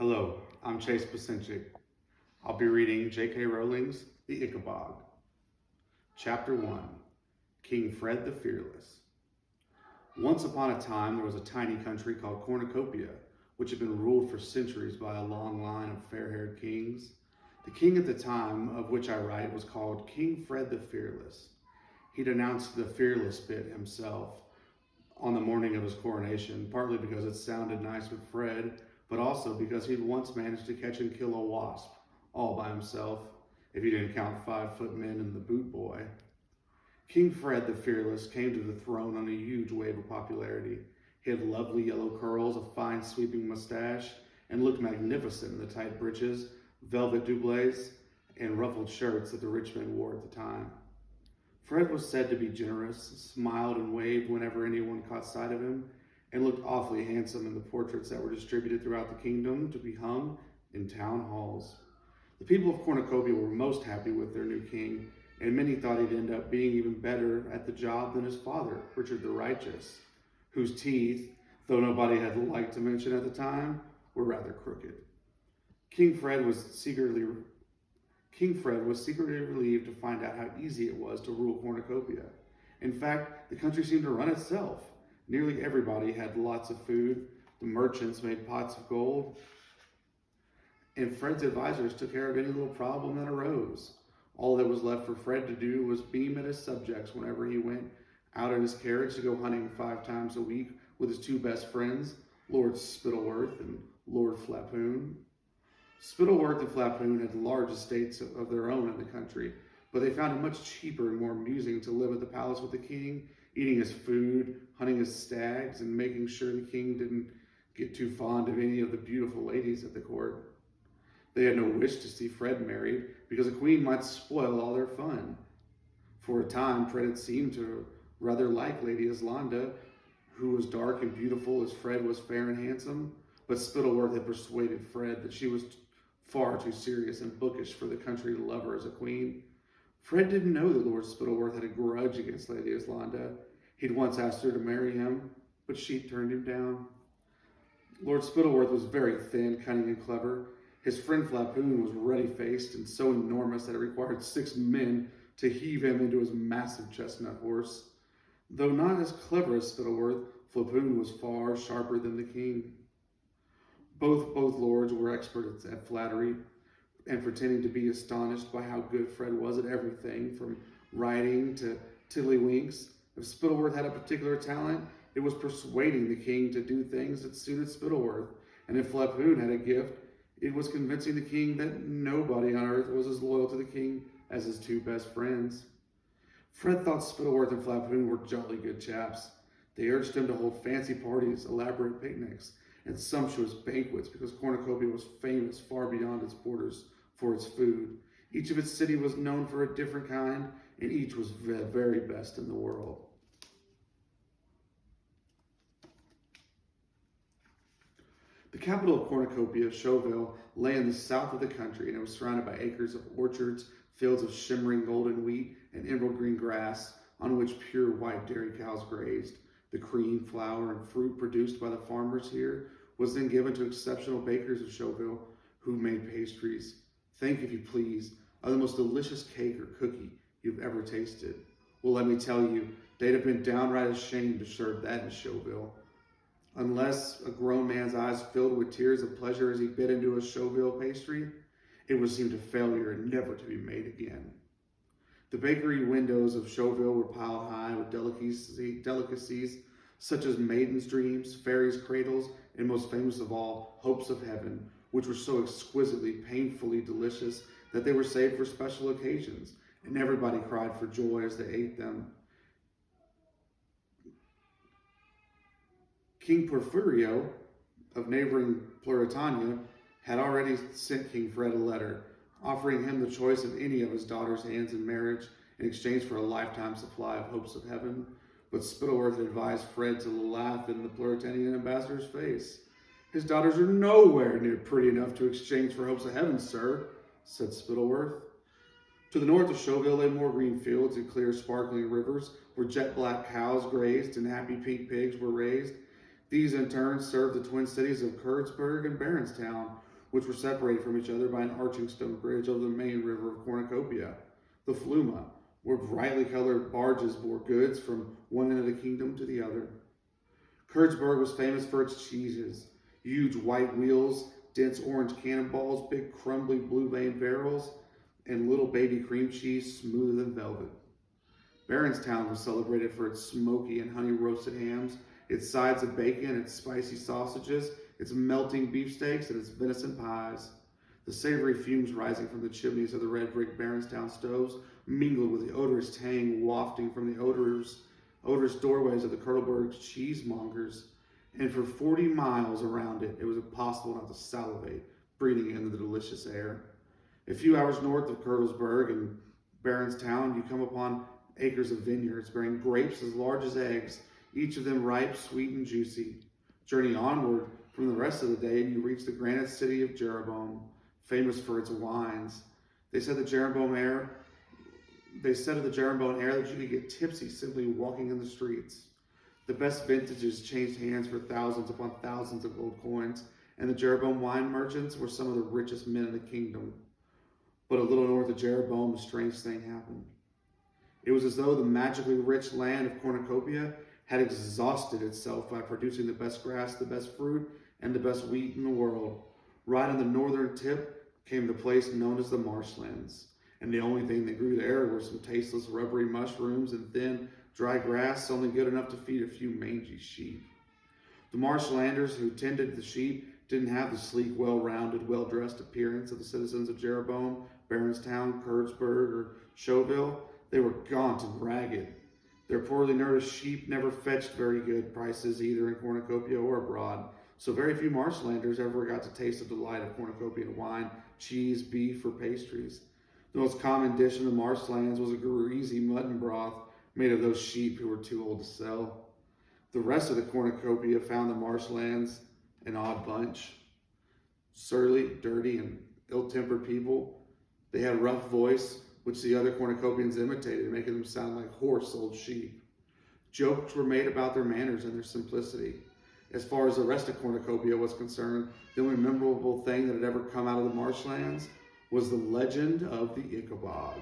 Hello, I'm Chase Pasinchik. I'll be reading J.K. Rowling's The Ickabog. Chapter 1, King Fred the Fearless. Once upon a time there was a tiny country called Cornucopia, which had been ruled for centuries by a long line of fair-haired kings. The king at the time of which I write was called King Fred the Fearless. He'd announced the fearless bit himself on the morning of his coronation, partly because it sounded nice with Fred, but also because he'd once managed to catch and kill a wasp all by himself, if you didn't count 5-foot men and the boot boy. King Fred the Fearless came to the throne on a huge wave of popularity. He had lovely yellow curls, a fine sweeping mustache, and looked magnificent in the tight breeches, velvet doublets, and ruffled shirts that the rich men wore at the time. Fred was said to be generous, smiled and waved whenever anyone caught sight of him, and looked awfully handsome in the portraits that were distributed throughout the kingdom to be hung in town halls. The people of Cornucopia were most happy with their new king, and many thought he'd end up being even better at the job than his father, Richard the Righteous, whose teeth, though nobody had liked to mention at the time, were rather crooked. King Fred was secretly relieved to find out how easy it was to rule Cornucopia. In fact, the country seemed to run itself. Nearly everybody had lots of food, the merchants made pots of gold, and Fred's advisors took care of any little problem that arose. All that was left for Fred to do was beam at his subjects whenever he went out in his carriage to go hunting 5 times a week with his 2 best friends, Lord Spittleworth and Lord Flapoon. Spittleworth and Flapoon had large estates of their own in the country, but they found it much cheaper and more amusing to live at the palace with the king, eating his food, hunting his stags, and making sure the king didn't get too fond of any of the beautiful ladies at the court. They had no wish to see Fred married, because a queen might spoil all their fun. For a time, Fred had seemed to rather like Lady Islanda, who was dark and beautiful as Fred was fair and handsome, but Spittleworth had persuaded Fred that she was far too serious and bookish for the country to love her as a queen. Fred didn't know that Lord Spittleworth had a grudge against Lady Islanda. He'd once asked her to marry him, but she turned him down. Lord Spittleworth was very thin, cunning, and clever. His friend Flapoon was ruddy-faced and so enormous that it required 6 men to heave him into his massive chestnut horse. Though not as clever as Spittleworth, Flapoon was far sharper than the king. Both lords were experts at flattery and pretending to be astonished by how good Fred was at everything, from riding to tiddlywinks. If Spittleworth had a particular talent, it was persuading the king to do things that suited Spittleworth. And if Flapoon had a gift, it was convincing the king that nobody on earth was as loyal to the king as his 2 best friends. Fred thought Spittleworth and Flapoon were jolly good chaps. They urged him to hold fancy parties, elaborate picnics, and sumptuous banquets because Cornucopia was famous far beyond its borders for its food. Each of its cities was known for a different kind, and each was the very best in the world. The capital of Cornucopia, Chauville, lay in the south of the country, and it was surrounded by acres of orchards, fields of shimmering golden wheat, and emerald green grass on which pure white dairy cows grazed. The cream, flour, and fruit produced by the farmers here was then given to exceptional bakers of Chauville who made pastries. Think, if you please, of the most delicious cake or cookie you've ever tasted. Well, let me tell you, they'd have been downright ashamed to serve that in Chauville. Unless a grown man's eyes filled with tears of pleasure as he bit into a Chauville pastry, it was deemed a failure and never to be made again. The bakery windows of Chauville were piled high with delicacies such as maidens' dreams, fairies' cradles, and most famous of all, hopes of heaven, which were so exquisitely, painfully delicious that they were saved for special occasions, and everybody cried for joy as they ate them. King Porphyrio of neighboring Pluritania had already sent King Fred a letter, offering him the choice of any of his daughter's hands in marriage in exchange for a lifetime supply of hopes of heaven. But Spittleworth advised Fred to laugh in the Pluritanian ambassador's face. "His daughters are nowhere near pretty enough to exchange for hopes of heaven, sir," said Spittleworth. To the north of Chauville lay more green fields and clear, sparkling rivers where jet-black cows grazed and happy pink pigs were raised. These in turn served the twin cities of Kurtzburg and Baronstown, which were separated from each other by an arching stone bridge over the main river of Cornucopia. The Fluma, where brightly colored barges bore goods from one end of the kingdom to the other. Kurtzburg was famous for its cheeses, huge white wheels, dense orange cannonballs, big crumbly blue vein barrels, and little baby cream cheese smoother than velvet. Baronstown was celebrated for its smoky and honey roasted hams, its sides of bacon, its spicy sausages, its melting beefsteaks, and its venison pies. The savory fumes rising from the chimneys of the red brick Baronstown stoves mingled with the odorous tang wafting from the odorous doorways of the Kurtleberg's cheesemongers, and for 40 miles around it, it was impossible not to salivate, breathing in the delicious air. A few hours north of Kurtlesburg and Baronstown, you come upon acres of vineyards bearing grapes as large as eggs, each of them ripe, sweet, and juicy. Journey onward from the rest of the day, and you reach the granite city of Jeroboam, famous for its wines. They said of the Jeroboam air that you could get tipsy simply walking in the streets. The best vintages changed hands for thousands upon thousands of gold coins, and the Jeroboam wine merchants were some of the richest men in the kingdom. But a little north of Jeroboam, a strange thing happened. It was as though the magically rich land of Cornucopia had exhausted itself by producing the best grass, the best fruit, and the best wheat in the world. Right on the northern tip came the place known as the marshlands, and the only thing that grew there were some tasteless, rubbery mushrooms and thin, dry grass, only good enough to feed a few mangy sheep. The marshlanders who tended the sheep didn't have the sleek, well-rounded, well-dressed appearance of the citizens of Jeroboam, Baronstown, Kurtzburg, or Chauville. They were gaunt and ragged. Their poorly nourished sheep never fetched very good prices either in Cornucopia or abroad, so very few marshlanders ever got to taste the delight of Cornucopian wine, cheese, beef, or pastries. The most common dish in the marshlands was a greasy mutton broth made of those sheep who were too old to sell. The rest of the Cornucopia found the marshlands an odd bunch. Surly, dirty, and ill-tempered people. They had a rough voice, which the other Cornucopians imitated, making them sound like hoarse old sheep. Jokes were made about their manners and their simplicity. As far as the rest of Cornucopia was concerned, the only memorable thing that had ever come out of the marshlands was the legend of the Ickabog.